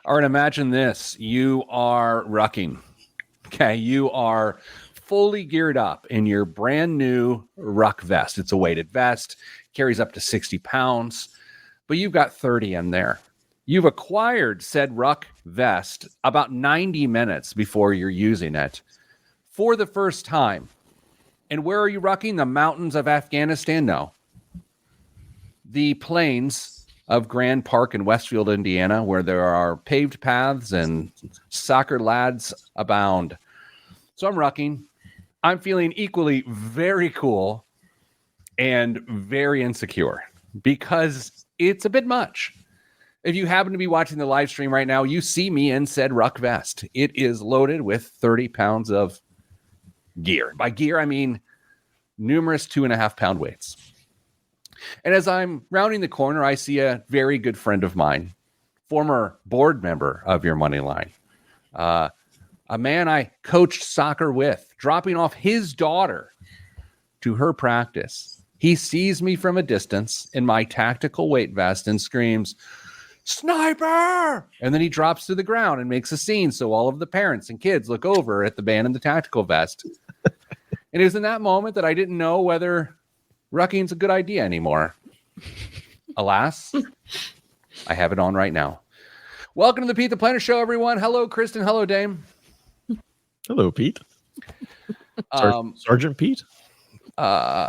All right, imagine this. You are rucking. Okay, you are fully geared up in your brand new ruck vest. It's a weighted vest, carries up to 60 pounds, but you've got 30 in there. You've acquired said ruck vest about 90 minutes before you're using it for the first time. And where are you rucking? The mountains of Afghanistan? No. The plains of Grand Park in Westfield, Indiana, where there are paved paths and soccer lads abound. So I'm rucking. I'm feeling equally very cool and very insecure because it's a bit much. If you happen to be watching the live stream right now, you see me in said ruck vest. It is loaded with 30 pounds of gear. By gear, I mean numerous 2.5 pound weights. And as I'm rounding the corner, I see a very good friend of mine, former board member of Your Money Line, a man I coached soccer with, dropping off his daughter to her practice. He sees me from a distance in my tactical weight vest and screams, "Sniper!" And then he drops to the ground and makes a scene so all of the parents and kids look over at the man in the tactical vest. And it was in that moment that I didn't know whether rucking's a good idea anymore. Alas, I have it on right now. Welcome to the Pete the Planner Show, everyone. Hello, Kristen. Hello, Dame. Hello, Pete. Sergeant Pete.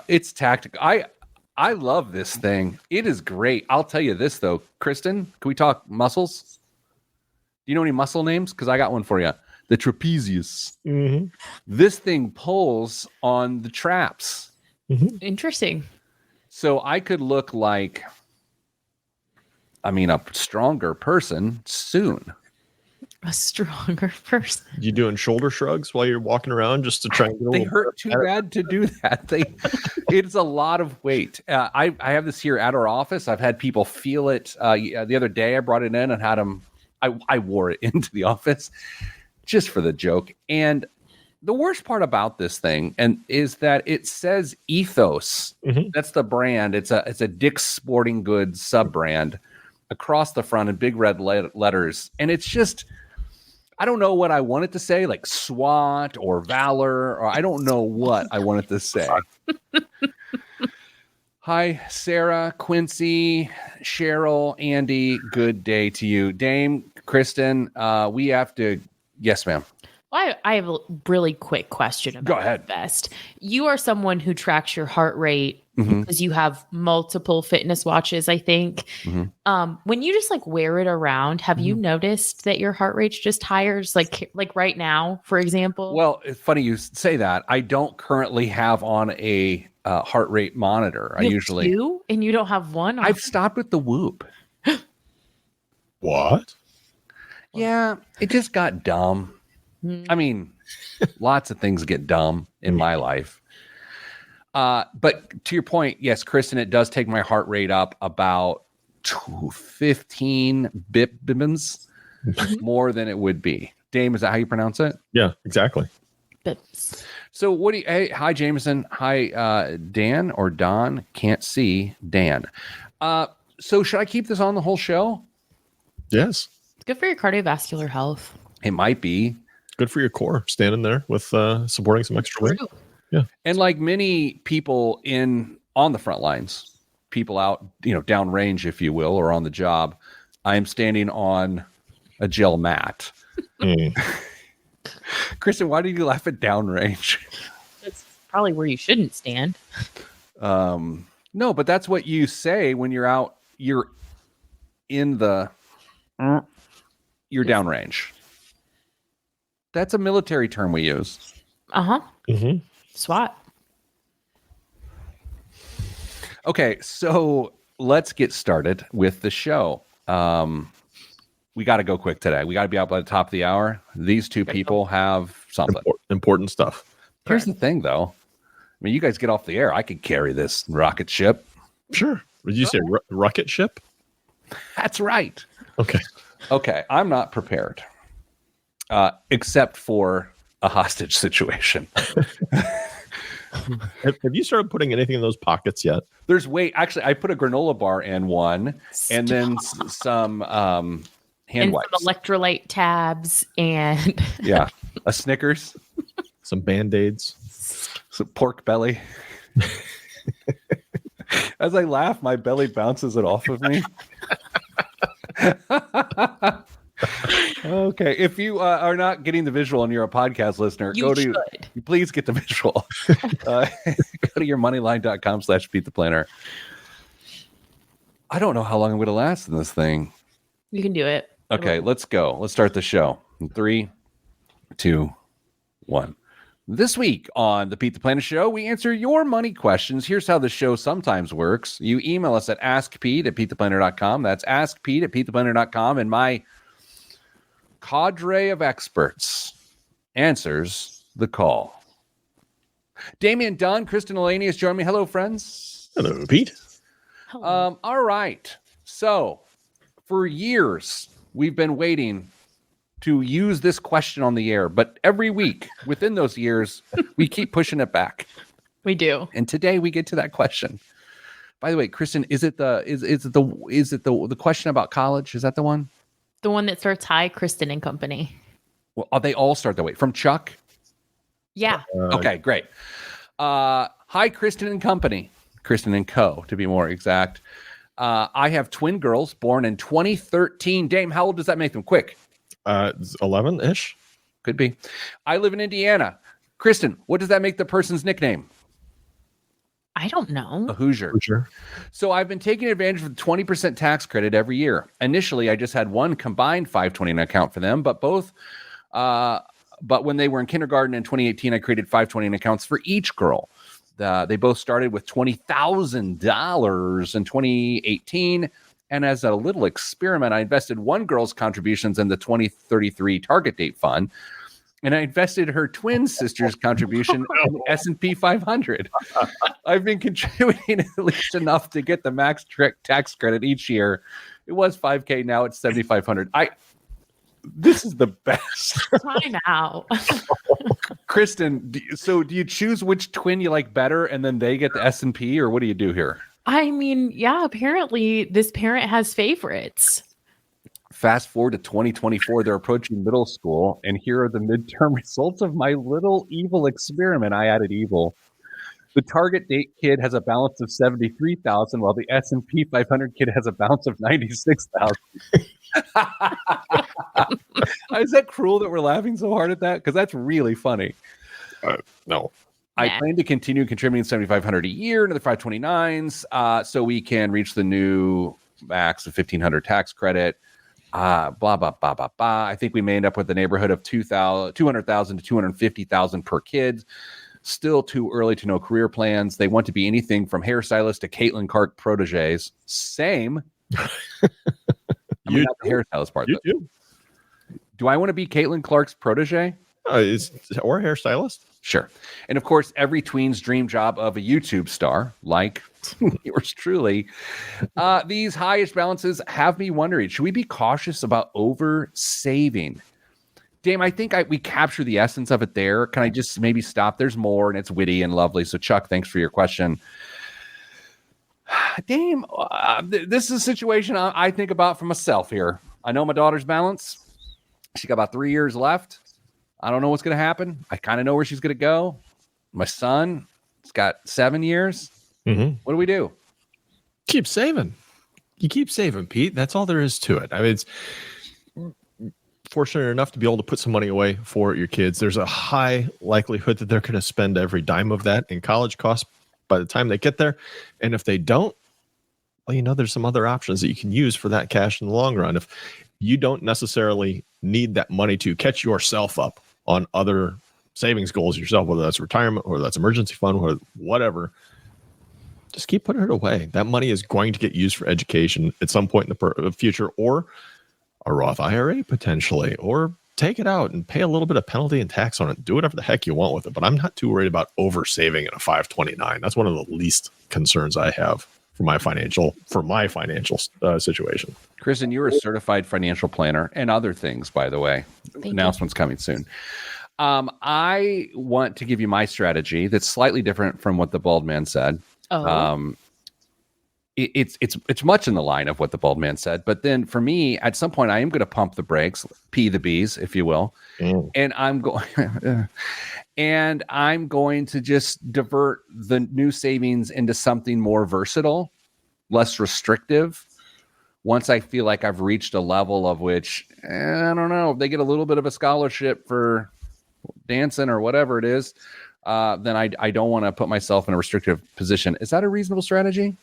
It's tactical. I love this thing. It is great. I'll tell you this, though. Kristen, can we talk muscles? Do you know any muscle names? Because I got one for you. The trapezius. Mm-hmm. This thing pulls on the traps. Mm-hmm. Interesting. So I could look like, a stronger person soon. A stronger person. You doing shoulder shrugs while you're walking around just to try and get a They little hurt too bad to do that. It's a lot of weight. I have this here at our office. I've had people feel it. The other day I brought it in and had them. I wore it into the office just for the joke. And the worst part about this thing is that it says Ethos. Mm-hmm. That's the brand. It's a Dick's Sporting Goods sub brand across the front in big red letters. And it's just, I don't know what I want it to say, like SWAT or Valor, or I don't know what I want it to say. Hi, Sarah, Quincy, Cheryl, Andy. Good day to you. Dame, Kristen, we have to. Yes, ma'am. Well, I have a really quick question about Go ahead. vest. You are someone who tracks your heart rate Mm-hmm. because you have multiple fitness watches, I think. Mm-hmm. When you just like wear it around, have you noticed that your heart rate's just higher? Just like right now, for example? Well, it's funny you say that. I don't currently have on a heart rate monitor. You I have usually two, and you don't have one? I've stopped with the Whoop. What? Yeah, it just got dumb. I mean, lots of things get dumb in my life. But to your point, yes, Kristen, it does take my heart rate up about 15 bips more than it would be. Dame, is that how you pronounce it? Yeah, exactly. Bips. So what do you, hey, hi, Jameson. Hi, Dan or Don. Can't see Dan. So should I keep this on the whole show? Yes. It's good for your cardiovascular health. It might be. Good for your core, standing there with supporting some extra weight. Yeah. And like many people on the front lines, people out, downrange, if you will, or on the job, I am standing on a gel mat. Kristen, why did you laugh at downrange? That's probably where you shouldn't stand. No, but that's what you say when you're out. You're in the. You're downrange. That's a military term we use. Uh-huh. Mm-hmm. SWAT. Okay, so let's get started with the show. We got to go quick today. We got to be out by the top of the hour. These two people have something. Important stuff. Here's the thing, though. I mean, you guys get off the air. I could carry this rocket ship. Sure. Did you say rocket ship? That's right. Okay. I'm not prepared. Except for a hostage situation. Have you started putting anything in those pockets yet? There's weight. Actually, I put a granola bar in one, and then some hand and wipes. some electrolyte tabs and Yeah. A Snickers, Some Band-Aids. some pork belly. As I laugh, my belly bounces it off of me. Okay. If you are not getting the visual and you're a podcast listener, please get the visual. Go to yourmoneyline.com/beat the planner. I don't know how long I'm going to last in this thing. You can do it. Okay, let's go. Let's start the show. In 3, 2, 1. This week on the Pete the Planner Show, we answer your money questions. Here's how the show sometimes works. You email us at askpete@petetheplanner.com. That's askpete@petetheplanner.com. And my cadre of experts answers the call. Damian Dunn, Kristen Elanius join me. Hello, friends. Hello, Pete. Hello. All right. So for years, we've been waiting to use this question on the air, but every week within those years, we keep pushing it back. We do. And today we get to that question. By the way, Kristen, is it the question about college? Is that the one? The one that starts hi, Kristen and Company. Well, they all start that way. From Chuck? Yeah. Okay, great. Hi, Kristen and Company. Kristen and Co, to be more exact. I have twin girls born in 2013. Dame, how old does that make them? Quick. 11-ish. Could be. I live in Indiana. Kristen, what does that make the person's nickname? I don't know. A Hoosier. Sure. So I've been taking advantage of the 20% tax credit every year. Initially, I just had one combined 529 account for them, but when they were in kindergarten in 2018, I created 529 accounts for each girl. They both started with $20,000 in 2018. And as a little experiment, I invested one girl's contributions in the 2033 target date fund. And I invested her twin sister's contribution in the S&P 500. I've been contributing at least enough to get the max tax credit each year. It was $5,000. Now it's $7,500. This is the best. Time out. Kristen, do you choose which twin you like better and then they get the S&P, or what do you do here? I mean, yeah, apparently this parent has favorites. Fast forward to 2024, they're approaching middle school, and here are the midterm results of my little evil experiment. I added evil. The target date kid has a balance of 73,000, while the S&P 500 kid has a balance of 96,000. Is that cruel that we're laughing so hard at that? Because that's really funny. No. I plan to continue contributing $7,500 a year into the 529s, so we can reach the new max of $1,500 tax credit. Blah blah blah blah blah. I think we may end up with the neighborhood of $200,000 to $250,000 per kid. Still too early to know career plans. They want to be anything from hairstylist to Caitlin Clark proteges. Same. Not the hairstylist part. You do. Do I want to be Caitlin Clark's protege? Or a hairstylist? Sure. And of course, every tween's dream job of a YouTube star, like yours truly. These highest balances have me wondering, should we be cautious about over saving? Dame, I think we capture the essence of it there. Can I just maybe stop? There's more, and it's witty and lovely. So, Chuck, thanks for your question. Dame, this is a situation I think about for myself here. I know my daughter's balance. She got about 3 years left. I don't know what's going to happen. I kind of know where she's going to go. My son, he's got 7 years. Mm-hmm. What do we do? Keep saving. You keep saving, Pete. That's all there is to it. I mean, it's fortunate enough to be able to put some money away for your kids. There's a high likelihood that they're going to spend every dime of that in college costs by the time they get there. And if they don't, well, there's some other options that you can use for that cash in the long run. If you don't necessarily need that money to catch yourself up on other savings goals yourself, whether that's retirement or that's emergency fund or whatever, just keep putting it away. That money is going to get used for education at some point in the future, or a Roth IRA potentially, or take it out and pay a little bit of penalty and tax on it. Do whatever the heck you want with it. But I'm not too worried about over saving in a 529. That's one of the least concerns I have for my financial situation. Kristen, you're a certified financial planner and other things, by the way. Announcement's coming soon. I want to give you my strategy that's slightly different from what the bald man said. it's much in the line of what the bald man said. But then for me, at some point, I am going to pump the brakes, pee the bees, if you will, and I'm going and I'm going to just divert the new savings into something more versatile, less restrictive. Once I feel like I've reached a level of which, I don't know, if they get a little bit of a scholarship for dancing or whatever it is, then I don't want to put myself in a restrictive position. Is that a reasonable strategy?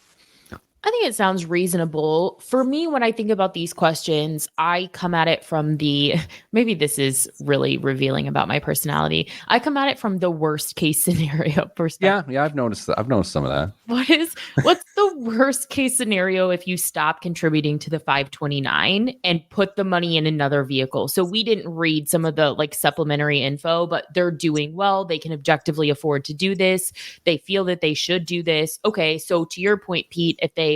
I think it sounds reasonable. For me, when I think about these questions, I come at it from maybe this is really revealing about my personality. I come at it from the worst case scenario perspective. Yeah, I've noticed that. I've noticed some of that. What's the worst case scenario if you stop contributing to the 529 and put the money in another vehicle? So we didn't read some of the like supplementary info, but they're doing well. They can objectively afford to do this. They feel that they should do this. Okay, so to your point, Pete, if they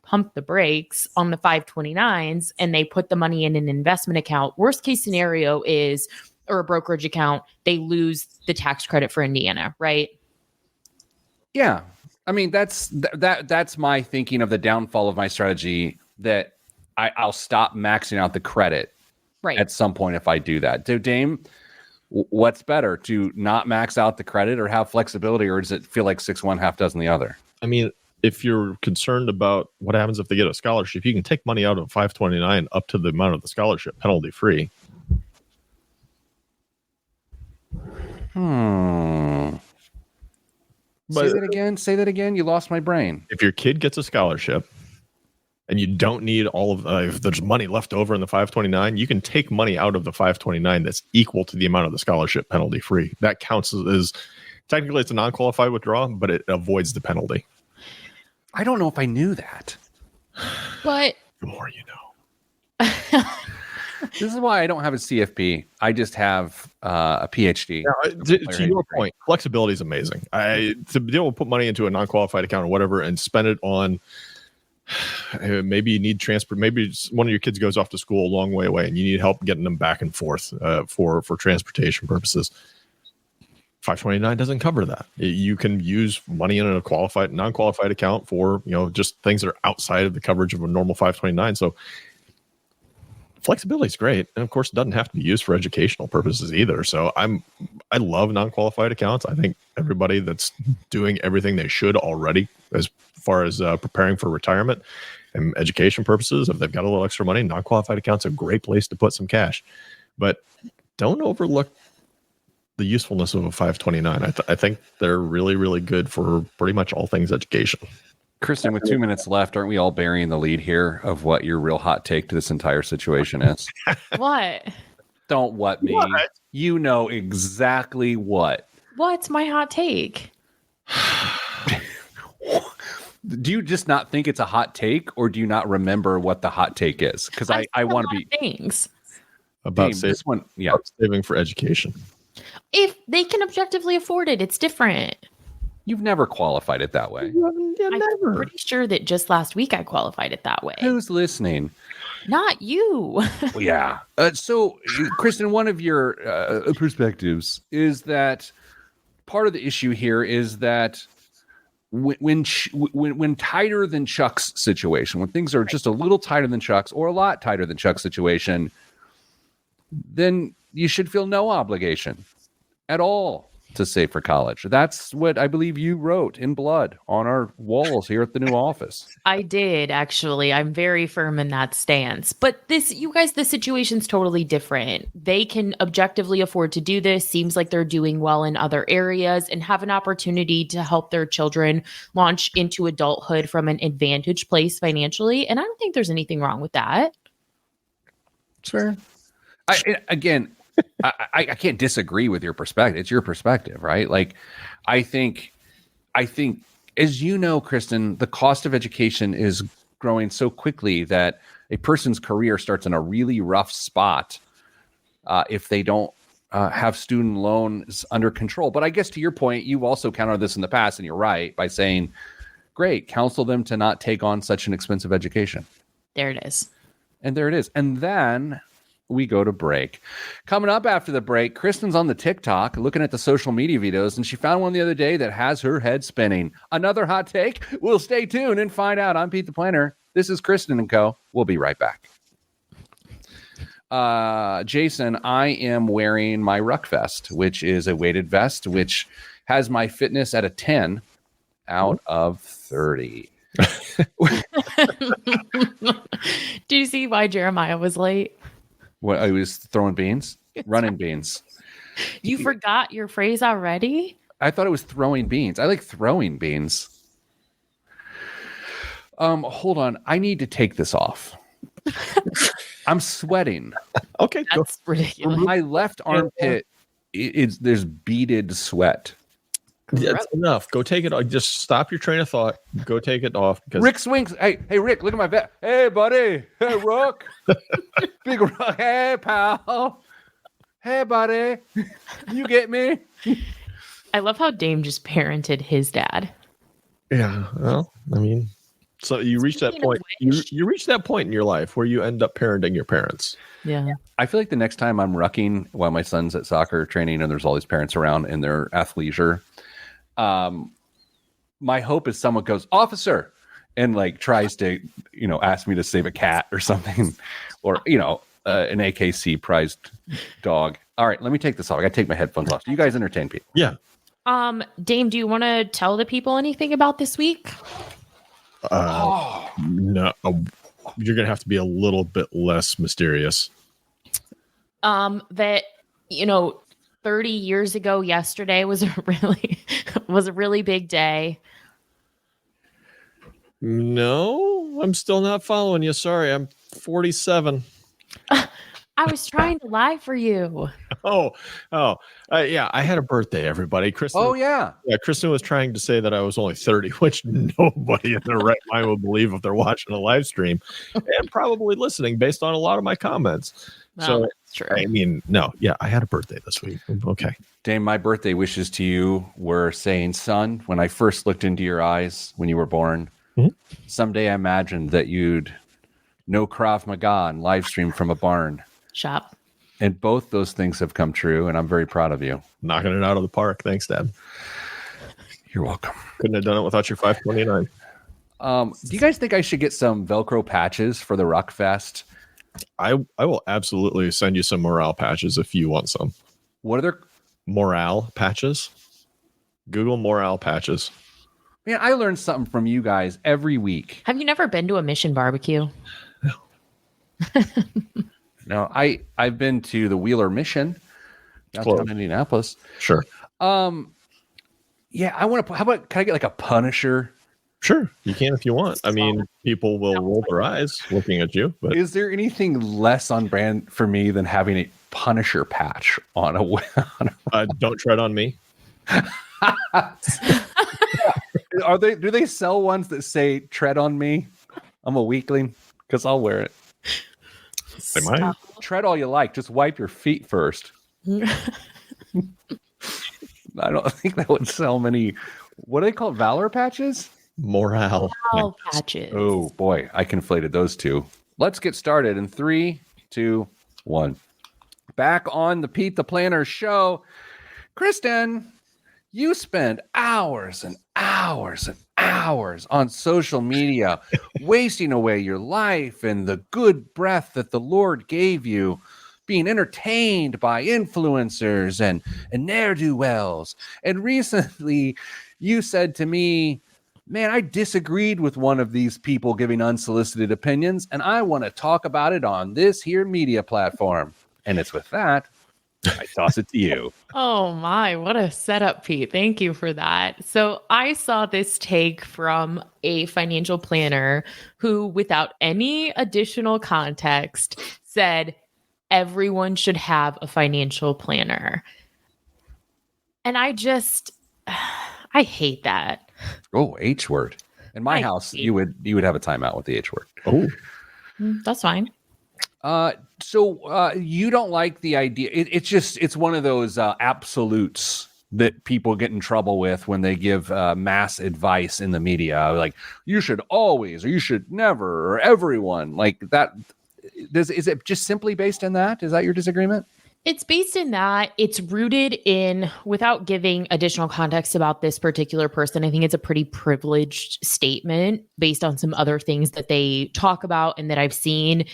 pump the brakes on the 529s and they put the money in an investment account, worst case scenario is, or a brokerage account, they lose the tax credit for Indiana, right? Yeah. I mean, that's my thinking of the downfall of my strategy, that I'll stop maxing out the credit Right. at some point if I do that. So, Dame, what's better, to not max out the credit or have flexibility, or does it feel like 6 one, half dozen the other? I mean, if you're concerned about what happens if they get a scholarship, you can take money out of 529 up to the amount of the scholarship, penalty free. Say that again. You lost my brain. If your kid gets a scholarship and you don't need all of if there's money left over in the 529, you can take money out of the 529 that's equal to the amount of the scholarship, penalty free. That counts as technically it's a non-qualified withdrawal, but it avoids the penalty. I don't know if I knew that. But The more you know. This is why I don't have a CFP. I just have a PhD. Now, to your point, flexibility is amazing. To be able to put money into a non-qualified account or whatever and spend it on, maybe you need transport. Maybe one of your kids goes off to school a long way away and you need help getting them back and forth for transportation purposes. 529 doesn't cover that. You can use money in a non-qualified account for, just things that are outside of the coverage of a normal 529. So flexibility is great. And of course, it doesn't have to be used for educational purposes either. So I love non-qualified accounts. I think everybody that's doing everything they should already as far as preparing for retirement and education purposes, if they've got a little extra money, non-qualified accounts are a great place to put some cash. But don't overlook the usefulness of a 529. I think they're really, really good for pretty much all things education. Kristen, with 2 minutes left, aren't we all burying the lead here of what your real hot take to this entire situation is? what? Don't what me. What? You know exactly what. What's my hot take? Do you just not think it's a hot take, or do you not remember what the hot take is? Because I want to be things about this one. Yeah, saving for education. If they can objectively afford it, it's different. You've never qualified it that way. I'm pretty sure that just last week I qualified it that way. Who's listening? Not you. Yeah. So, Kristen, one of your perspectives is that part of the issue here is that when tighter than Chuck's situation, when things are just a little tighter than Chuck's or a lot tighter than Chuck's situation, then you should feel no obligation at all to save for college. That's what I believe you wrote in blood on our walls here at the new office. I did, actually. I'm very firm in that stance. But the situation's totally different. They can objectively afford to do this. Seems like they're doing well in other areas and have an opportunity to help their children launch into adulthood from an advantaged place financially. And I don't think there's anything wrong with that. Sure. I can't disagree with your perspective. It's your perspective, right? Like, I think, as you know, Kristen, the cost of education is growing so quickly that a person's career starts in a really rough spot if they don't have student loans under control. But I guess to your point, you've also countered this in the past, and you're right, by saying, great, counsel them to not take on such an expensive education. There it is. And there it is. And then we go to break. Coming up after the break, Kristen's on the TikTok looking at the social media videos, and she found one the other day that has her head spinning. Another hot take? We'll stay tuned and find out. I'm Pete the Planner. This is Kristen and Co. We'll be right back. Jason, I am wearing my Ruck vest, which is a weighted vest, which has my fitness at a 10 out of 30. Do you see why Jeremiah was late? What, I was throwing beans? Running beans. You forgot your phrase already? I thought it was throwing beans. I like throwing beans. Hold on. I need to take this off. I'm sweating. Okay, go. That's ridiculous. My left armpit, there's beaded sweat. That's enough. Go take it off. Just stop your train of thought. Go take it off. Because Rick swings. Hey, Rick, look at my vest. Hey, buddy. Hey, Rook. Big Rook. Hey, pal. Hey, buddy. You get me? I love how Dame just parented his dad. yeah, well, I mean, so you reach that Speaking of point. You reach that point in your life where you end up parenting your parents. Yeah. I feel like the next time I'm rucking while my son's at soccer training and there's all these parents around in their athleisure, my hope is someone goes, officer, and like tries to, ask me to save a cat or something, or, an AKC prized dog. All right, let me take this off. I got to take my headphones off. You guys entertain people. Yeah. Dame, do you want to tell the people anything about this week? No, you're gonna have to be a little bit less mysterious. That 30 years ago yesterday was a really big day. No, I'm still not following you. Sorry, I'm 47. I was trying to lie for you. Yeah, I had a birthday, everybody. Kristen. Oh, yeah. Yeah, Kristen was trying to say that I was only 30, which nobody in their right mind would believe if they're watching a live stream and probably listening based on a lot of my comments. Well, So, that's true. I mean, no, yeah, I had a birthday this week. Okay. Dame, my birthday wishes to you were saying, son, when I first looked into your eyes when you were born, someday I imagined that you'd know Krav Maga and live stream from a barn. Shop. And both those things have come true, and I'm very proud of you. Knocking it out of the park. Thanks, Dad. You're welcome. Couldn't have done it without your 529. Do you guys think I should get some Velcro patches for the Ruck Fest? I will absolutely send you some morale patches if you want some. What are their... Morale patches? Google morale patches. Man, I learn something from you guys every week. Have you never been to a Mission barbecue? No, I've been to the Wheeler Mission downtown Indianapolis. Sure. Yeah, I want to. How about? Can I get like a Punisher? Sure. You can if you want. I mean, people will roll their eyes looking at you. But Is there anything less on brand for me than having a Punisher patch on a? don't tread on me. Are they? Do they sell ones that say "Tread on me"? I'm a weakling because I'll wear it. They might. Tread all you like. Just wipe your feet first. I don't think that would sell many. What do they call it? Valor patches? Morale. All patches. Oh boy, I conflated those two. Let's get started in 3, 2, 1. Back on the Pete the Planner show. Kristen, you spend hours and hours and hours on social media, wasting away your life and the good breath that the Lord gave you, being entertained by influencers and ne'er-do-wells. And recently you said to me, man, I disagreed with one of these people giving unsolicited opinions, and I want to talk about it on this here media platform. And it's with that, I toss it to you. Oh my, what a setup, Pete. Thank you for that. So I saw this take from a financial planner who, without any additional context, said everyone should have a financial planner. And I hate that. Oh, H word. In my house, you would have a timeout with the H word. Oh, That's fine. So you don't like the idea. It's one of those absolutes that people get in trouble with when they give mass advice in the media. Like, you should always, or you should never, or everyone like that. is it just simply based on that? Is that your disagreement? It's based in that. It's rooted in, without giving additional context about this particular person, I think it's a pretty privileged statement based on some other things that they talk about and that I've seen.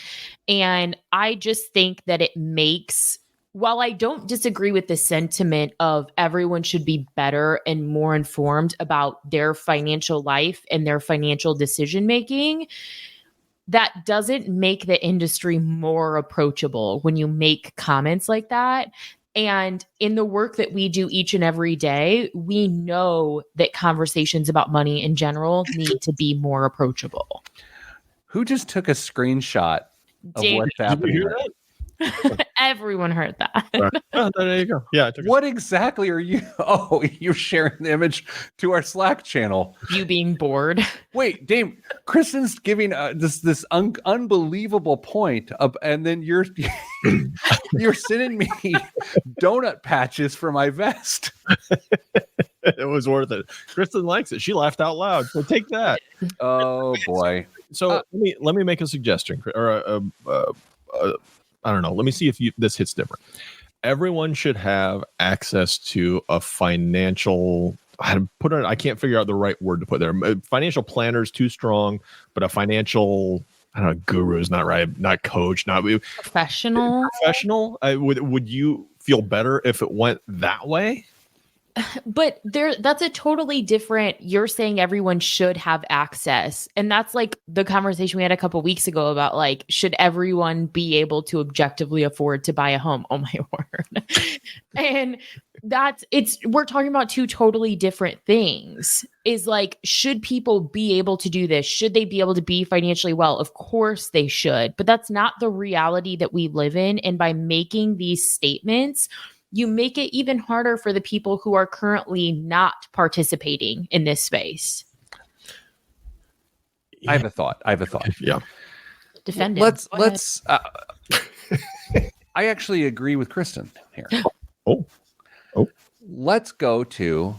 And I just think that it makes, while I don't disagree with the sentiment of everyone should be better and more informed about their financial life and their financial decision making, that doesn't make the industry more approachable when you make comments like that. And in the work that we do each and every day, we know that conversations about money in general need to be more approachable. Who just took a screenshot of Dave, what's happening? Did you hear that? everyone heard that. Oh, there you go. Yeah. I took a- What exactly are you? Oh, you're sharing the image to our Slack channel. You being bored. Wait, Dave, Kristen's giving this unbelievable point of, and then you're you're sending me donut patches for my vest. It was worth it. Kristen likes it. She laughed out loud. So take that. Oh boy. So let me make a suggestion, or I don't know. Let me see if this hits different. Everyone should have access to a financial. I can't figure out the right word to put there. Financial planner is too strong, but a financial, I don't know, guru is not right. Not coach. Not Professional. professional. Would you feel better if it went that way? But that's a totally different, you're saying everyone should have access. And that's like the conversation we had a couple weeks ago about like, should everyone be able to objectively afford to buy a home? Oh my word. And we're talking about two totally different things. Is like, should people be able to do this? Should they be able to be financially well? Of course they should, but that's not the reality that we live in. And by making these statements, you make it even harder for the people who are currently not participating in this space. I have a thought. Yeah. Defend it. Let's. I actually agree with Kristen here. Oh. Let's go to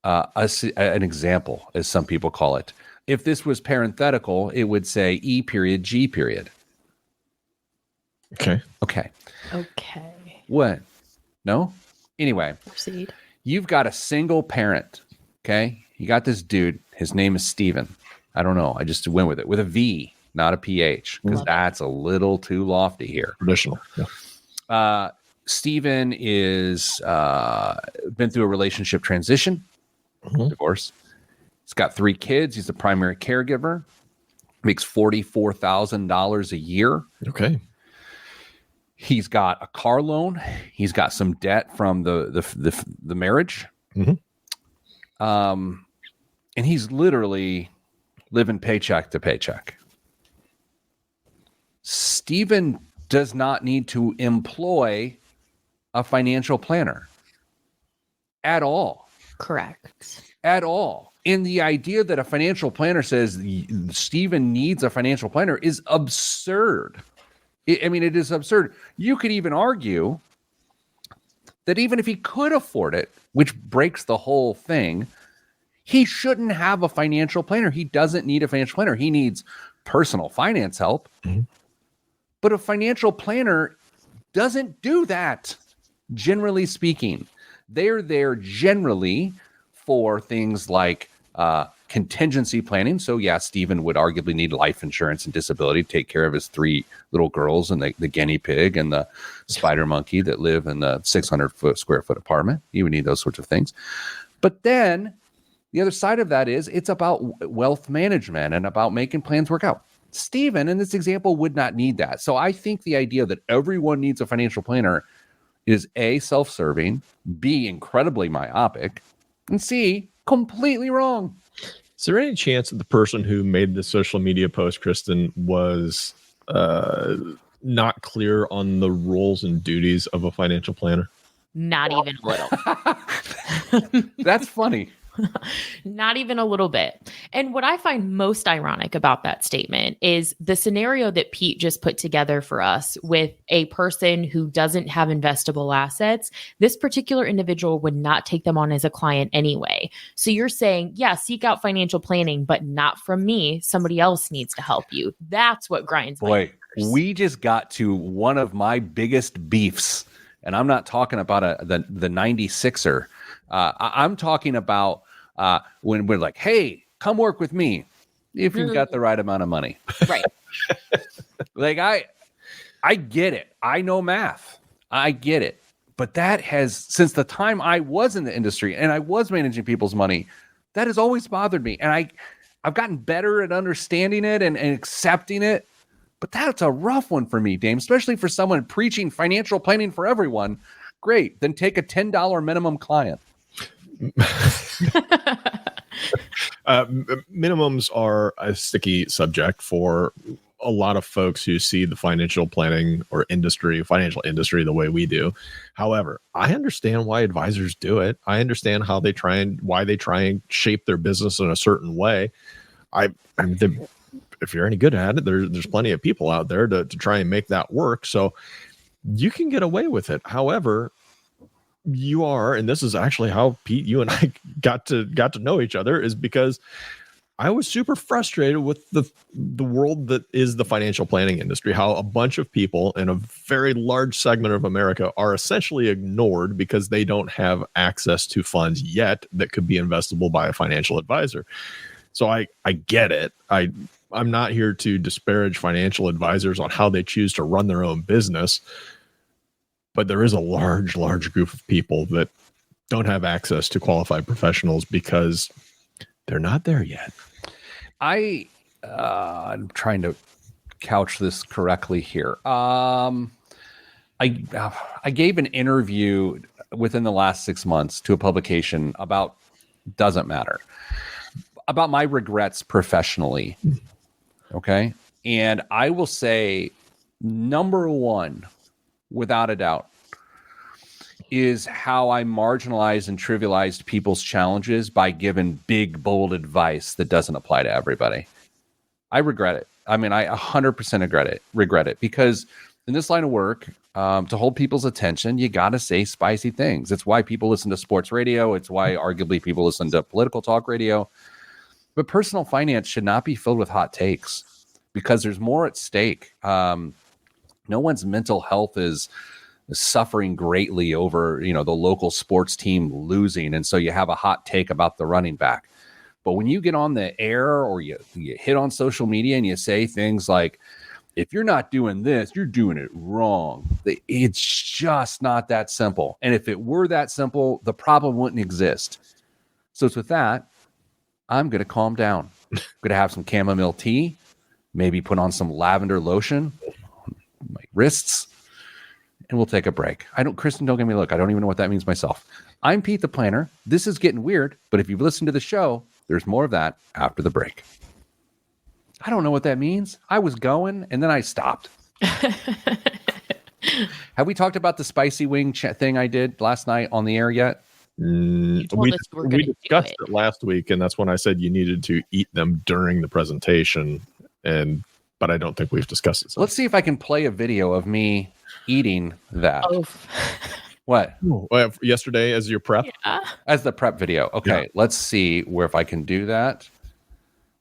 an example, as some people call it. If this was parenthetical, it would say E period G period. Okay. Okay. What? No? Anyway, Proceed. you've got a single parent. Okay. You got this dude. His name is Steven. I don't know. I just went with it with a V, not a PH, because that's a little too lofty here. Traditional. Yeah. Steven is been through a relationship transition, divorce. He's got 3 kids. He's the primary caregiver. Makes $44,000 a year. Okay. He's got a car loan. He's got some debt from the marriage. And he's literally living paycheck to paycheck. Steven does not need to employ a financial planner at all. Correct. At all. And the idea that a financial planner says Steven needs a financial planner is absurd. It is absurd. You could even argue that even if he could afford it, which breaks the whole thing, he shouldn't have a financial planner. He doesn't need a financial planner. He needs personal finance help. But a financial planner doesn't do that, generally speaking. They're there generally for things like contingency planning. So yeah, Steven would arguably need life insurance and disability to take care of his 3 little girls and the guinea pig and the spider monkey that live in the 600 square foot apartment. He would need those sorts of things. But then the other side of that is it's about wealth management and about making plans work out. Steven, in this example, would not need that. So I think the idea that everyone needs a financial planner is A, self-serving, B, incredibly myopic, and C, completely wrong. Is there any chance that the person who made the social media post, Kristen, was not clear on the roles and duties of a financial planner? Not even a little. That's funny. Not even a little bit. And what I find most ironic about that statement is the scenario that Pete just put together for us with a person who doesn't have investable assets. This particular individual would not take them on as a client anyway. So you're saying, yeah, seek out financial planning, but not from me. Somebody else needs to help you. That's what grinds my Boy, gears. we just got to one of my biggest beefs, and I'm not talking about the 96er. I'm talking about when we're like, hey, come work with me if you've got the right amount of money. Right. Like, I get it. I know math. I get it. But that has, since the time I was in the industry and I was managing people's money, that has always bothered me. And I've gotten better at understanding it and accepting it. But that's a rough one for me, Dame, especially for someone preaching financial planning for everyone. Great. Then take a $10 minimum client. Minimums are a sticky subject for a lot of folks who see the financial planning or financial industry the way we do. However, I understand why advisors do it. I understand why they try and shape their business in a certain way. If you're any good at it, there's plenty of people out there to try and make that work. So you can get away with it. However, you are, and this is actually how Pete, you and I got to know each other, is because I was super frustrated with the world that is the financial planning industry, how a bunch of people in a very large segment of America are essentially ignored because they don't have access to funds yet that could be investable by a financial advisor. So I get it. I'm not here to disparage financial advisors on how they choose to run their own business, but there is a large group of people that don't have access to qualified professionals because they're not there yet. I'm trying to couch this correctly here. I gave an interview within the last 6 months to a publication about my regrets professionally. Okay. And I will say, number one, without a doubt, is how I marginalized and trivialized people's challenges by giving big, bold advice that doesn't apply to everybody. I regret it. I mean, I 100% regret it because in this line of work, to hold people's attention, you got to say spicy things. It's why people listen to sports radio. It's why arguably people listen to political talk radio. But personal finance should not be filled with hot takes because there's more at stake. No one's mental health is suffering greatly over, the local sports team losing. And so you have a hot take about the running back. But when you get on the air or you hit on social media and you say things like, if you're not doing this, you're doing it wrong. It's just not that simple. And if it were that simple, the problem wouldn't exist. So it's with that, I'm going to calm down. I'm going to have some chamomile tea, maybe put on some lavender lotion on my wrists, and we'll take a break. Kristen, don't give me a look. I don't even know what that means myself. I'm Pete the Planner. This is getting weird, but if you've listened to the show, there's more of that after the break. I don't know what that means. I was going, and then I stopped. Have we talked about the spicy wing thing I did last night on the air yet? We discussed it last week, and that's when I said you needed to eat them during the presentation, but I don't think we've discussed it. So let's see if I can play a video of me eating that. Oh. What? Yesterday as your prep? Yeah. As the prep video. Okay, yeah. Let's see if I can do that.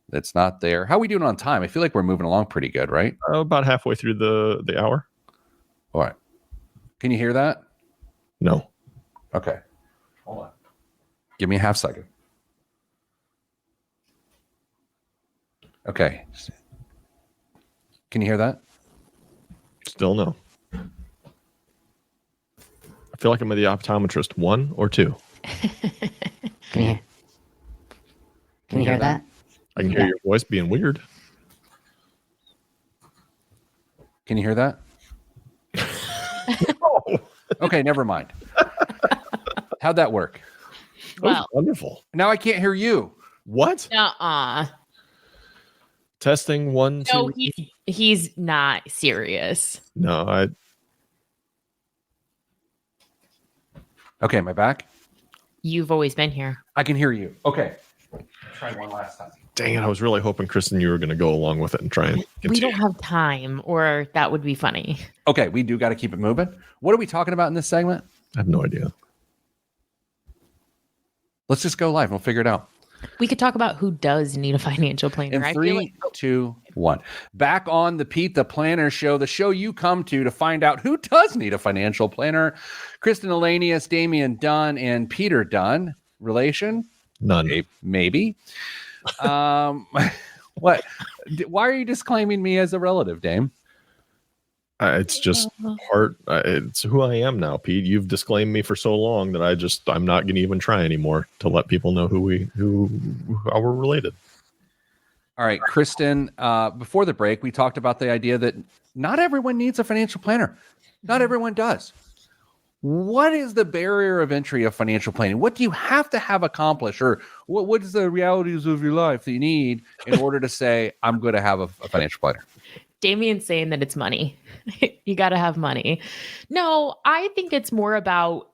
That's not there. How are we doing on time? I feel like we're moving along pretty good, right? About halfway through the hour. All right. Can you hear that? No. Okay. Hold on. Give me a half second. Okay. Can you hear that? Still no. I feel like I'm the optometrist. 1 or 2. Can you hear that? I can hear your voice being weird. Can you hear that? No. Okay, never mind. How'd that work? Well, wonderful. Now I can't hear you. What? Testing 1, 2. No, he's not serious. No, Okay, am I back? You've always been here. I can hear you. Okay. Try one last time. Dang it! I was really hoping, Kristen, you were going to go along with it and try and We continue. don't have time, or that would be funny. Okay, we do got to keep it moving. What are we talking about in this segment? I have no idea. Let's just go live. We'll figure it out. We could talk about who does need a financial planner. In I feel 3, like 2, 1. Back on the Pete the Planner Show, the show you come to find out who does need a financial planner. Kristen Elanius, Damian Dunn, and Peter Dunn. Relation? None. Maybe. What? Why are you disclaiming me as a relative, Dame? It's just part. It's who I am now, Pete. You've disclaimed me for so long that I'm not going to even try anymore to let people know how we're related. All right, Kristen, before the break, we talked about the idea that not everyone needs a financial planner. Not everyone does. What is the barrier of entry of financial planning? What do you have to have accomplished, or what is the realities of your life that you need in order to say, I'm going to have a financial planner? Damien's saying that it's money. You got to have money. No, I think it's more about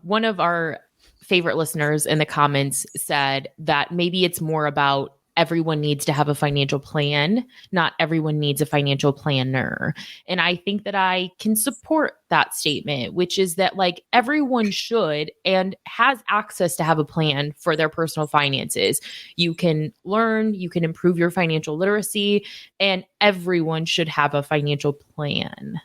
one of our favorite listeners in the comments said that maybe it's more about everyone needs to have a financial plan. Not everyone needs a financial planner. And I think that I can support that statement, which is that like everyone should and has access to have a plan for their personal finances. You can learn, you can improve your financial literacy, and everyone should have a financial plan.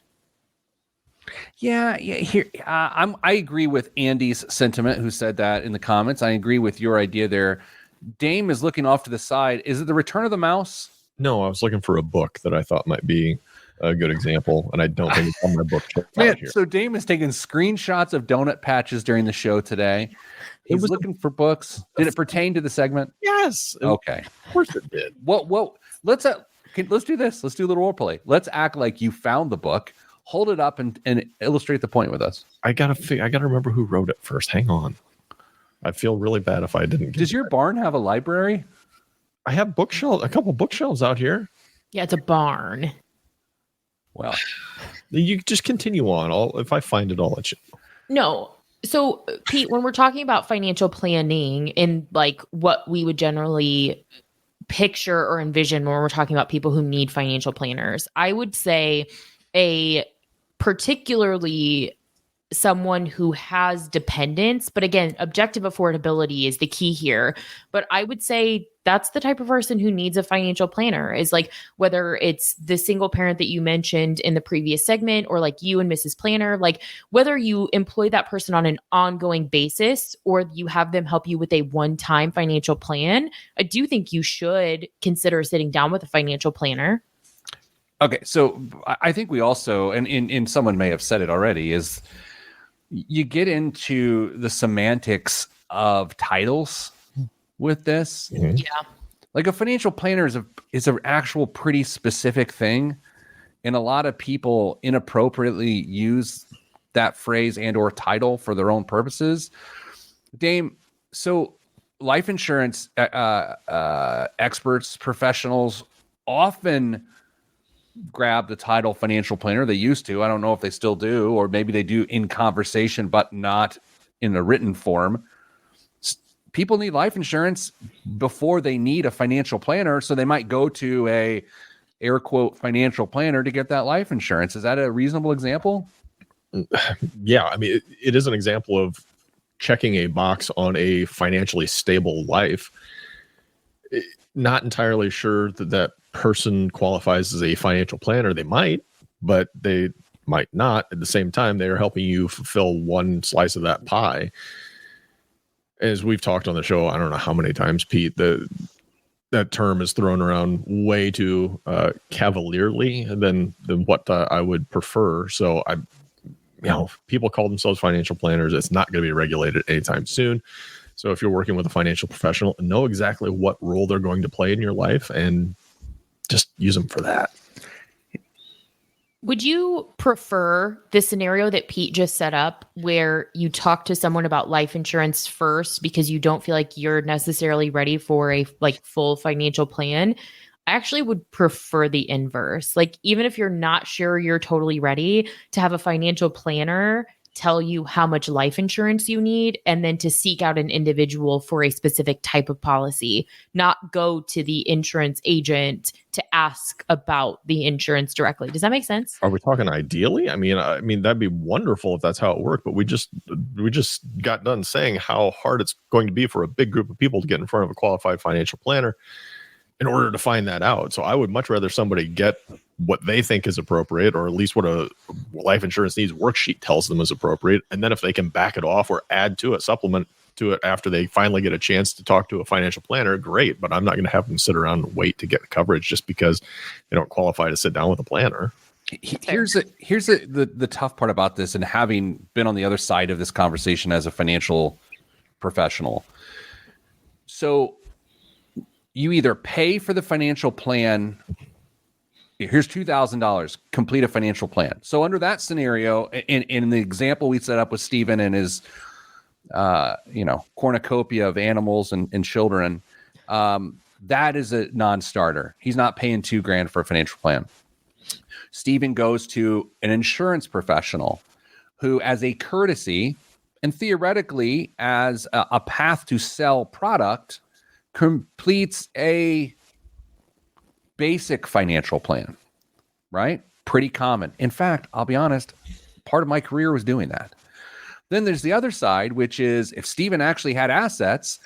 Yeah. Here, I agree with Andy's sentiment, who said that in the comments. I agree with your idea there. Dame is looking off to the side. Is it The Return of the Mouse? No, I was looking for a book that I thought might be a good example, and I don't think it's on my bookshelf Man, out here. so Dame is taking screenshots of donut patches during the show today. He's was looking for books. Did it pertain to the segment? Yes, Okay. of course it did. Well, let's do this. Let's do a little role play. Let's act like you found the book. Hold it up and illustrate the point with us. I gotta remember who wrote it first. Hang on. I feel really bad if I didn't. Does your barn have a library? I have a couple bookshelves out here. Yeah, it's a barn. Well, You just continue on. If I find it, I'll let you know. No. So, Pete, when we're talking about financial planning and like what we would generally picture or envision when we're talking about people who need financial planners, I would say a particularly someone who has dependents, but again, objective affordability is the key here. But I would say that's the type of person who needs a financial planner, is like whether it's the single parent that you mentioned in the previous segment, or like you and Mrs. Planner, like whether you employ that person on an ongoing basis or you have them help you with a one-time financial plan, I do think you should consider sitting down with a financial planner. okay. So I think we also, and someone may have said it already, is you get into the semantics of titles with this. Mhm. Yeah. Like a financial planner is an actual pretty specific thing, and a lot of people inappropriately use that phrase and or title for their own purposes. Dame, so life insurance experts, professionals often grab the title financial planner. They used to. I don't know if they still do, or maybe they do in conversation, but not in a written form. People need life insurance before they need a financial planner. So they might go to a air quote financial planner to get that life insurance. Is that a reasonable example? Yeah, I mean, it is an example of checking a box on a financially stable life. Not entirely sure that person qualifies as a financial planner. They might, but they might not. At the same time, they are helping you fulfill one slice of that pie. As we've talked on the show, I don't know how many times, Pete, that term is thrown around way too cavalierly than what I would prefer. So people call themselves financial planners. It's not going to be regulated anytime soon. So if you're working with a financial professional, know exactly what role they're going to play in your life and just use them for that. Would you prefer the scenario that Pete just set up where you talk to someone about life insurance first because you don't feel like you're necessarily ready for a full financial plan? I actually would prefer the inverse. Like, even if you're not sure you're totally ready to have a financial planner, tell you how much life insurance you need and then to seek out an individual for a specific type of policy, not go to the insurance agent to ask about the insurance directly. Does that make sense? Are we talking ideally? I mean that'd be wonderful if that's how it worked, but we just got done saying how hard it's going to be for a big group of people to get in front of a qualified financial planner in order to find that out. So I would much rather somebody get what they think is appropriate, or at least what a life insurance needs worksheet tells them is appropriate. And then if they can back it off or add to it, supplement to it after they finally get a chance to talk to a financial planner, great. But I'm not going to have them sit around and wait to get coverage just because they don't qualify to sit down with a planner. Here's the tough part about this, and having been on the other side of this conversation as a financial professional. So you either pay for the financial plan. Here's $2,000, complete a financial plan. So under that scenario, in the example we set up with Stephen and his, cornucopia of animals and children, that is a non-starter. He's not paying $2,000 for a financial plan. Stephen goes to an insurance professional who, as a courtesy and theoretically as a path to sell product, completes a basic financial plan, right? Pretty common. In fact, I'll be honest, part of my career was doing that. Then there's the other side, which is if Stephen actually had assets,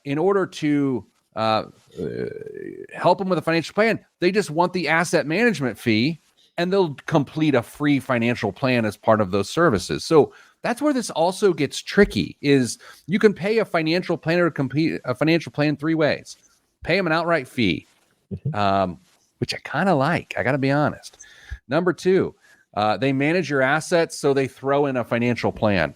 in order to help him with a financial plan, they just want the asset management fee, and they'll complete a free financial plan as part of those services. So that's where this also gets tricky, is you can pay a financial planner to complete a financial plan 3 ways. Pay them an outright fee, which I kind of like. I got to be honest. Number 2, they manage your assets, so they throw in a financial plan.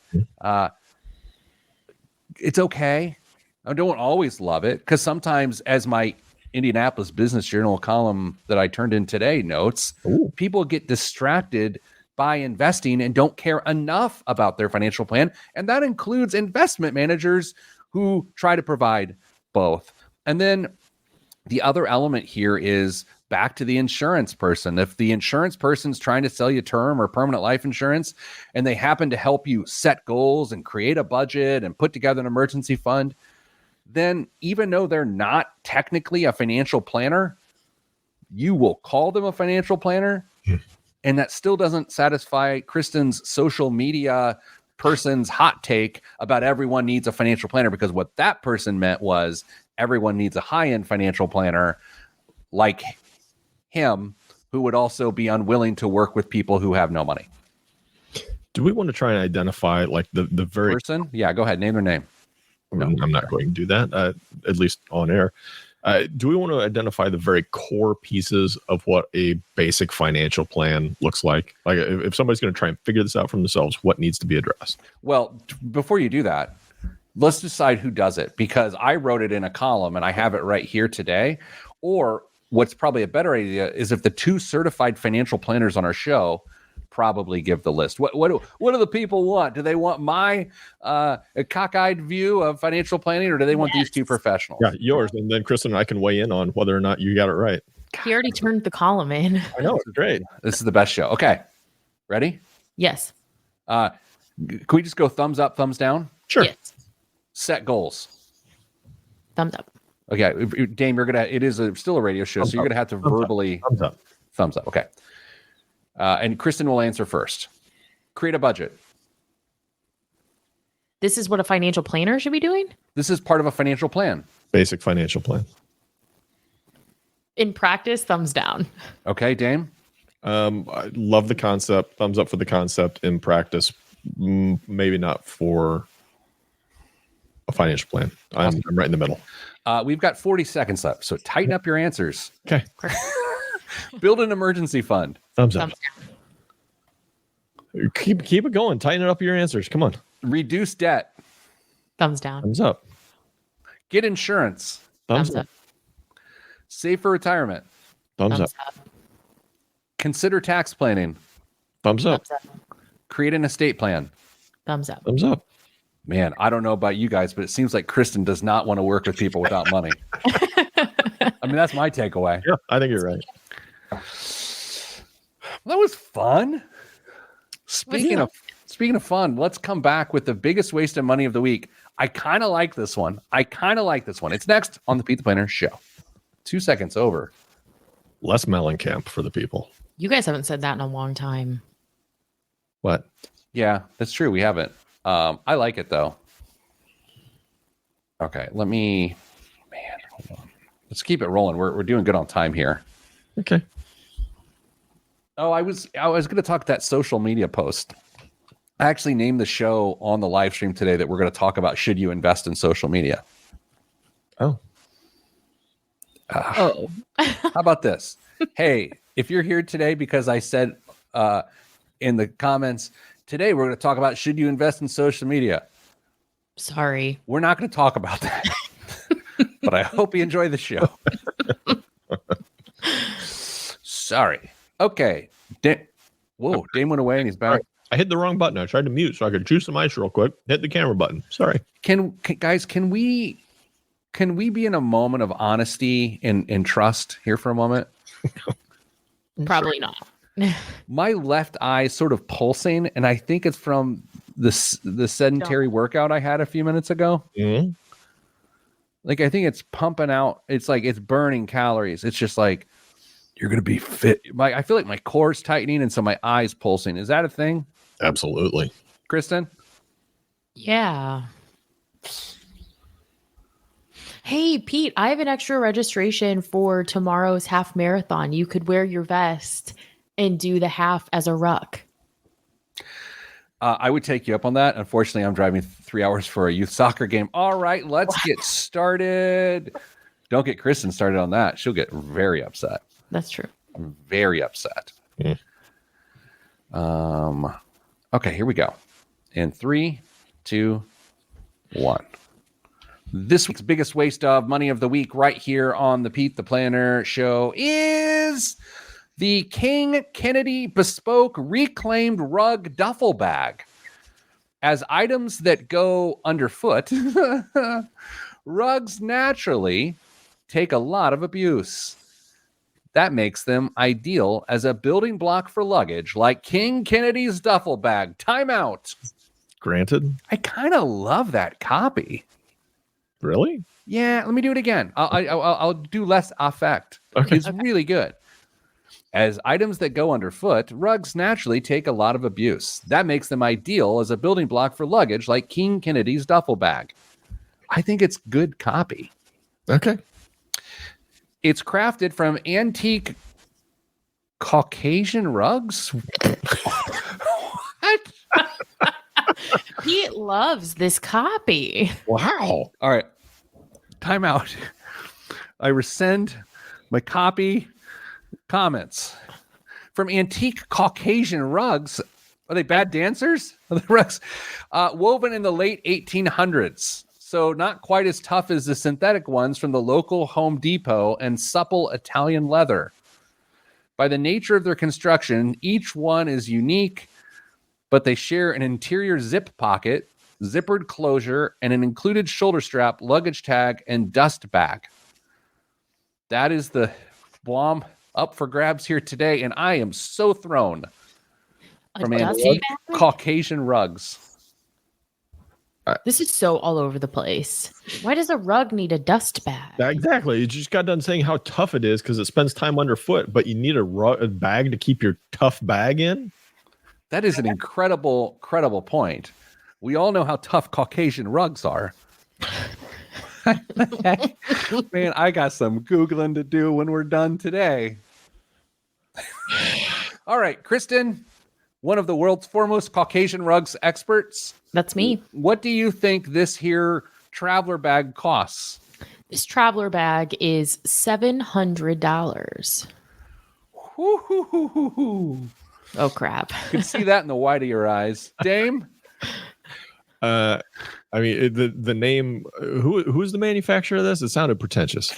It's okay. I don't always love it, because sometimes, as my Indianapolis Business Journal column that I turned in today notes, people get distracted by investing and don't care enough about their financial plan. And that includes investment managers who try to provide both. And then the other element here is back to the insurance person. If the insurance person's trying to sell you term or permanent life insurance, and they happen to help you set goals and create a budget and put together an emergency fund, then even though they're not technically a financial planner, you will call them a financial planner. And that still doesn't satisfy Kristen's social media person's hot take about everyone needs a financial planner, because what that person meant was everyone needs a high-end financial planner like him, who would also be unwilling to work with people who have no money. Do we want to try and identify like the very person? Yeah, go ahead. Name their name. I'm not going to do that, at least on air. Do we want to identify the very core pieces of what a basic financial plan looks like? Like if somebody's going to try and figure this out for themselves, what needs to be addressed? Well, before you do that, let's decide who does it, because I wrote it in a column and I have it right here today. Or what's probably a better idea is if the 2 certified financial planners on our show probably give the list. What do the people want? Do they want my cockeyed view of financial planning, or do they want these 2 professionals? Yeah, yours. And then Kristen and I can weigh in on whether or not you got it right. He already turned the column in. I know, it's great. This is the best show. Okay. Ready? Yes. Can we just go thumbs up, thumbs down? Sure. Yes. Set goals. Thumbs up. Okay. Dame, it is still a radio show, so you're going to have to verbally thumbs up. Okay. And Kristen will answer first. Create a budget. This is what a financial planner should be doing? This is part of a financial plan. Basic financial plan. In practice, thumbs down. Okay, Dame? I love the concept. Thumbs up for the concept. In practice, maybe not for a financial plan. I'm right in the middle. We've got 40 seconds left, so tighten up your answers. Okay. Build an emergency fund. Thumbs up. Thumbs down. Keep it going. Tighten up your answers. Come on. Reduce debt. Thumbs down. Thumbs up. Get insurance. Thumbs up. Save for retirement. Thumbs up. Consider tax planning. Thumbs up. Thumbs up. Create an estate plan. Thumbs up. Thumbs up. Man, I don't know about you guys, but it seems like Kristen does not want to work with people without money. I mean, that's my takeaway. Yeah, I think you're right. That was fun. Speaking of fun, let's come back with the biggest waste of money of the week. I kind of like this one. It's next on the Pete the Planner show. 2 seconds over. Less Mellencamp for the people. You guys haven't said that in a long time. What? Yeah, that's true. We haven't. I like it though. Okay, hold on. Let's keep it rolling. We're doing good on time here. Okay. Oh, I was going to talk that social media post. I actually named the show on the live stream today that we're going to talk about should you invest in social media. Oh. Oh. How about this? Hey, if you're here today because I said in the comments, today we're going to talk about should you invest in social media. Sorry. We're not going to talk about that. But I hope you enjoy the show. Sorry. Okay. Dame went away and he's back. Right. I hit the wrong button. I tried to mute so I could juice some ice real quick. Hit the camera button. Sorry. Can we be in a moment of honesty and trust here for a moment? Probably not. My left eye is sort of pulsing, and I think it's from the sedentary workout I had a few minutes ago. Mm-hmm. Like, I think it's pumping out. It's like it's burning calories. It's just like, you're going to be fit. I feel like my core's tightening, and so my eye's pulsing. Is that a thing? Absolutely. Kristen? Yeah. Hey, Pete, I have an extra registration for tomorrow's half marathon. You could wear your vest and do the half as a ruck. I would take you up on that. Unfortunately, I'm driving 3 hours for a youth soccer game. All right, let's get started. Don't get Kristen started on that. She'll get very upset. That's true. I'm very upset. Yeah. Okay, here we go. In 3, 2, 1. This week's biggest waste of money of the week right here on the Pete the Planner show is the King Kennedy Bespoke Reclaimed Rug Duffel Bag. As items that go underfoot, rugs naturally take a lot of abuse. That makes them ideal as a building block for luggage like King Kennedy's duffel bag. Time out. Granted. I kind of love that copy. Really? Yeah, let me do it again. I'll do less affect. Okay. It's really good. As items that go underfoot, rugs naturally take a lot of abuse. That makes them ideal as a building block for luggage like King Kennedy's duffel bag. I think it's good copy. Okay. It's crafted from antique Caucasian rugs. What? Pete loves this copy. Wow. All right. Time out. I rescind my copy comments. From antique Caucasian rugs. Are they bad dancers? Are the rugs woven in the late 1800s? So not quite as tough as the synthetic ones from the local Home Depot and supple Italian leather. By the nature of their construction, each one is unique, but they share an interior zip pocket, zippered closure, and an included shoulder strap, luggage tag, and dust bag. That is the bomb up for grabs here today, and I am so thrown from antique Caucasian rugs. This is so all over the place. Why does a rug need a dust bag? Exactly. You just got done saying how tough it is because it spends time underfoot, but you need a bag to keep your tough bag in. That is an incredible point. We all know how tough Caucasian rugs are. Man, I got some Googling to do when we're done today. All right, Kristen, one of the world's foremost Caucasian rugs experts. That's me. What do you think this here traveler bag costs? This traveler bag is $700. Oh, crap. You can see that in the white of your eyes. Dame? I mean, the name, who's the manufacturer of this? It sounded pretentious.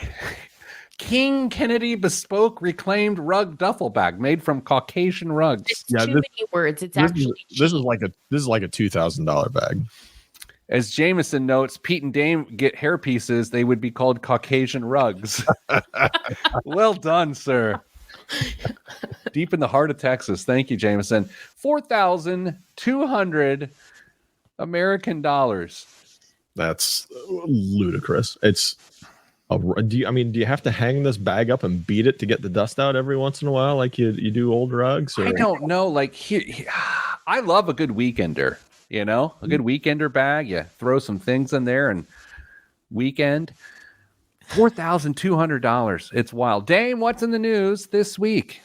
King Kennedy Bespoke Reclaimed Rug Duffel Bag made from Caucasian rugs. It's too many words. It's actually this is like a $2,000 bag. As Jameson notes, Pete and Dame get hair pieces. They would be called Caucasian rugs. Well done, sir. Deep in the heart of Texas. Thank you, Jameson. 4,200 American dollars. That's ludicrous. It's do you have to hang this bag up and beat it to get the dust out every once in a while, like you do old rugs? Or? I don't know. Like I love a good weekender. A good weekender bag. You throw some things in there and weekend. $4,200. It's wild. Dame, what's in the news this week?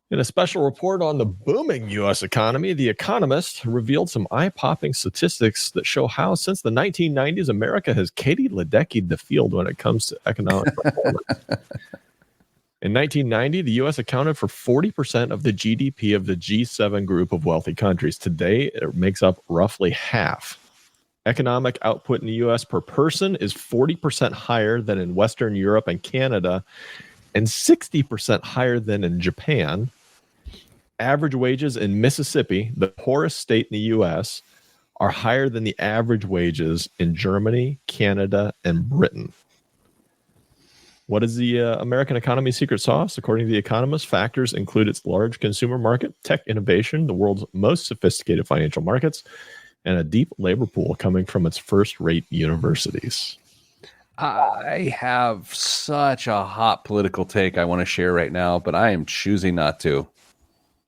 In a special report on the booming U.S. economy, The Economist revealed some eye-popping statistics that show how, since the 1990s, America has Katie Ledecky'd the field when it comes to economic performance. In 1990, the U.S. accounted for 40% of the GDP of the G7 group of wealthy countries. Today, it makes up roughly half. Economic output in the U.S. per person is 40% higher than in Western Europe and Canada, and 60% higher than in Japan. Average wages in Mississippi, the poorest state in the U.S., are higher than the average wages in Germany, Canada, and Britain. What is the American economy's secret sauce? According to The Economist, factors include its large consumer market, tech innovation, the world's most sophisticated financial markets, and a deep labor pool coming from its first-rate universities. I have such a hot political take I want to share right now, but I am choosing not to.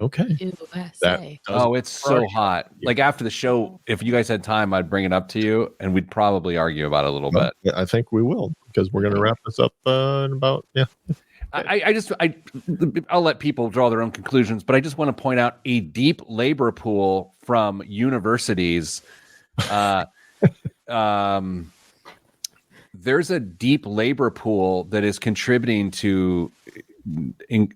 Okay. USA. It's so hot. Like after the show, if you guys had time, I'd bring it up to you and we'd probably argue about it a little bit. Yeah, I think we will, because we're going to wrap this up in about, I'll let people draw their own conclusions, but I just want to point out a deep labor pool from universities. There's a deep labor pool that is contributing to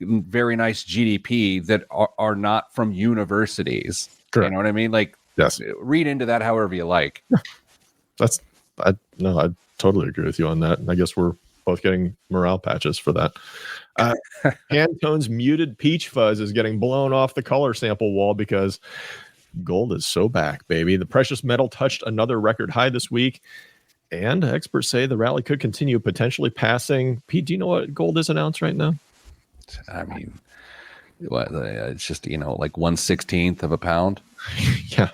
very nice GDP that are not from universities. Correct. You know what I mean? Like, yes. Read into that however you like. I totally agree with you on that. And I guess we're both getting morale patches for that. Pantone's muted peach fuzz is getting blown off the color sample wall because gold is so back, baby. The precious metal touched another record high this week. And experts say the rally could continue, potentially passing. Pete, do you know what gold is an ounce right now? I mean, it's just, like 1/16 of a pound. Yeah.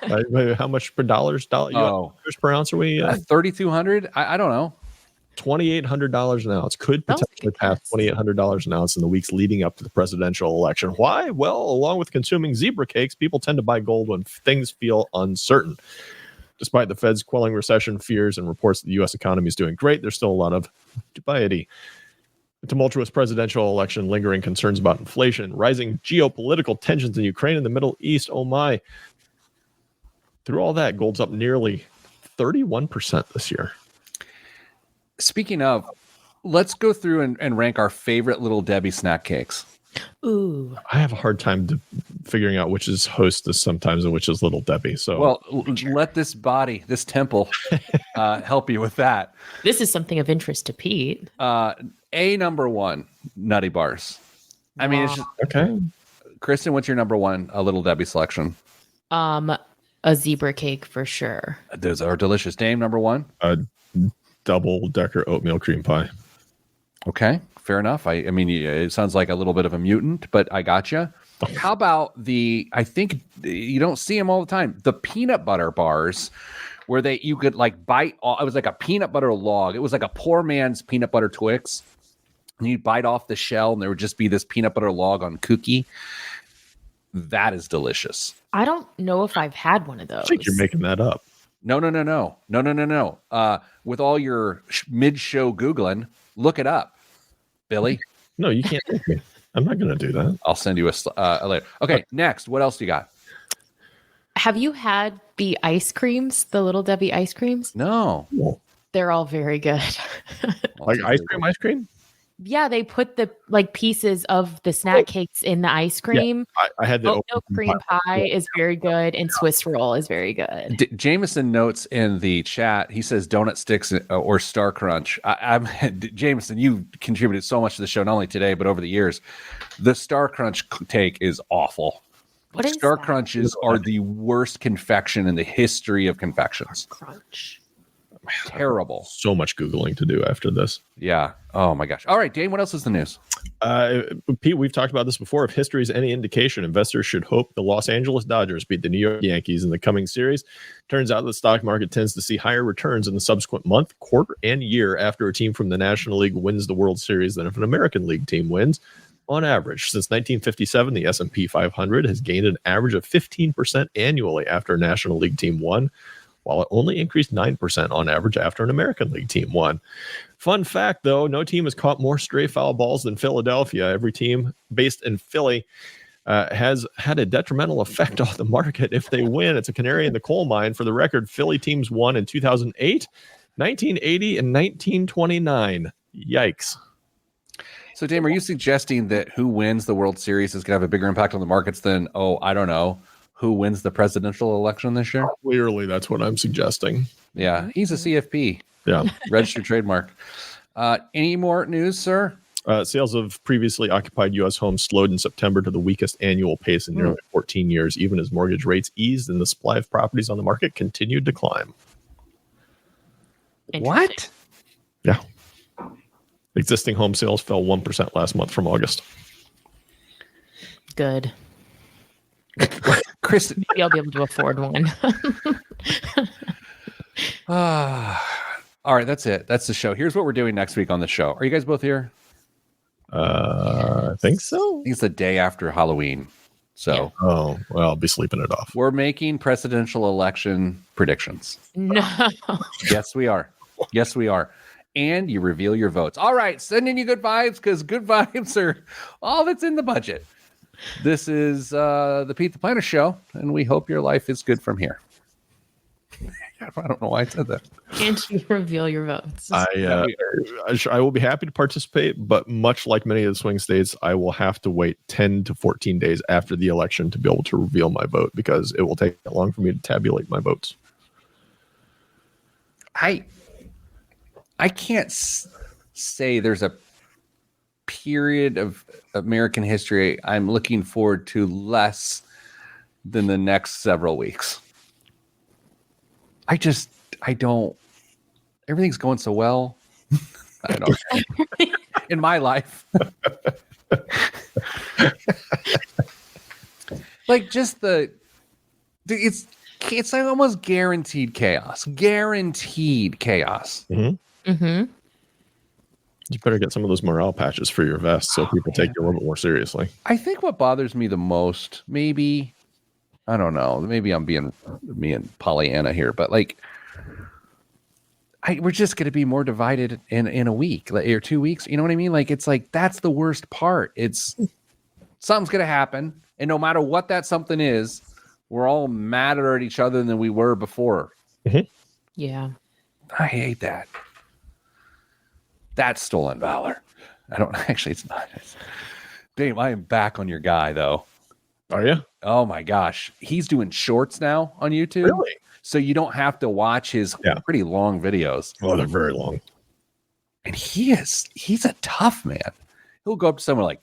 How much per dollars per ounce are we? 3,200? I don't know. $2,800 an ounce. Could potentially pass $2,800 an ounce in the weeks leading up to the presidential election. Why? Well, along with consuming zebra cakes, people tend to buy gold when things feel uncertain. Despite the Fed's quelling recession fears and reports that the U.S. economy is doing great, there's still a lot of dubiety. The tumultuous presidential election, lingering concerns about inflation, rising geopolitical tensions in Ukraine and the Middle East. Oh my. Through all that, gold's up nearly 31% this year. Speaking of, let's go through and rank our favorite Little Debbie snack cakes. Ooh. I have a hard time figuring out which is Hostess sometimes and which is Little Debbie. So, let this body, this temple, help you with that. This is something of interest to Pete. Number one, Nutty Bars. I mean, it's just okay. Kristen, what's your number one Little Debbie selection? A zebra cake for sure. Those are delicious. Dame, number one? Double-decker oatmeal cream pie. Okay, fair enough. I mean, it sounds like a little bit of a mutant, but I gotcha. How about I think you don't see them all the time, the peanut butter bars where you could like bite off. It was like a peanut butter log. It was like a poor man's peanut butter Twix. And you'd bite off the shell and there would just be this peanut butter log on cookie. That is delicious. I don't know if I've had one of those. I think you're making that up. No. With all your mid-show Googling, look it up, Billy. No, you can't make me. I'm not going to do that. I'll send you a later. Okay, next. What else do you got? Have you had the ice creams, the Little Debbie ice creams? No. They're all very good. Like ice cream? Yeah, they put the pieces of the snack cakes in the ice cream. Yeah, I had the oatmeal cream pie is very good, and Swiss roll is very good. Jameson notes in the chat. He says donut sticks or Star Crunch. Jameson, you contributed so much to the show, not only today but over the years. The Star Crunch take is awful. What is Star Crunches are the worst confection in the history of confections. Crunch. Terrible. So much Googling to do after this. Yeah. Oh my gosh. All right, Dane, what else is the news? Pete, we've talked about this before. If history is any indication, investors should hope the Los Angeles Dodgers beat the New York Yankees in the coming series. Turns out the stock market tends to see higher returns in the subsequent month, quarter, and year after a team from the National League wins the World Series than if an American League team wins. On average, since 1957, the S&P 500 has gained an average of 15% annually after a National League team won, while it only increased 9% on average after an American League team won. Fun fact, though, no team has caught more stray foul balls than Philadelphia. Every team based in Philly has had a detrimental effect on the market. If they win, it's a canary in the coal mine. For the record, Philly teams won in 2008, 1980, and 1929. Yikes. So, Dame, are you suggesting that who wins the World Series is going to have a bigger impact on the markets than, I don't know, who wins the presidential election this year? Clearly, that's what I'm suggesting. Yeah, he's a CFP. Yeah. Registered trademark. Any more news, sir? Sales of previously occupied U.S. homes slowed in September to the weakest annual pace in nearly 14 years, even as mortgage rates eased and the supply of properties on the market continued to climb. What? Yeah. Existing home sales fell 1% last month from August. Good. Chris. Maybe I'll be able to afford one. All right, that's it. That's the show. Here's what we're doing next week on the show. Are you guys both here? I think so. I think it's the day after Halloween. So, Oh, well, I'll be sleeping it off. we're making presidential election predictions. No. Yes, we are. Yes, we are. And you reveal your votes. All right, send in your good vibes because good vibes are all that's in the budget. This is the Pete the Planner Show, and we hope your life is good from here. I don't know why I said that. And you reveal your votes. I will be happy to participate, but much like many of the swing states, I will have to wait 10 to 14 days after the election to be able to reveal my vote because it will take that long for me to tabulate my votes. I can't say there's a period of American history I'm looking forward to less than the next several weeks. I don't, everything's going so well. I don't know. In my life. Like just it's like almost guaranteed chaos. Guaranteed chaos. Mm-hmm. You better get some of those morale patches for your vest so people take you a little bit more seriously. I think what bothers me the most, maybe, I don't know, maybe I'm being me and Pollyanna here, but like, we're just going to be more divided in a week or 2 weeks. You know what I mean? Like, it's like, that's the worst part. It's something's going to happen. And no matter what that something is, we're all madder at each other than we were before. Yeah. I hate that. That's stolen valor. I don't actually, it's not. Dave, I am back on your guy though. Are you? Oh my gosh. He's doing shorts now on YouTube. Really? So you don't have to watch his pretty long videos. Oh, they're very long. And he's a tough man. He'll go up to someone like,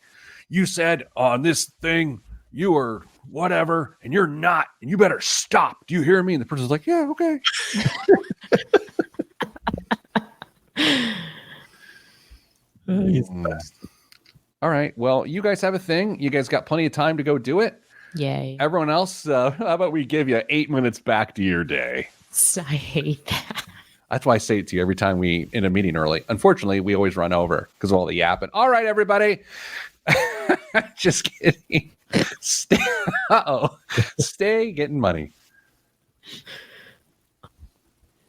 you said on this thing, you were whatever, and you're not, and you better stop. Do you hear me? And the person's like, yeah, okay. He's the best. All right. Well, you guys have a thing. You guys got plenty of time to go do it. Yay. Everyone else, how about we give you 8 minutes back to your day? I hate that. That's why I say it to you every time we in a meeting early. Unfortunately, we always run over because of all the yapping. All right, everybody. Just kidding. Stay getting money.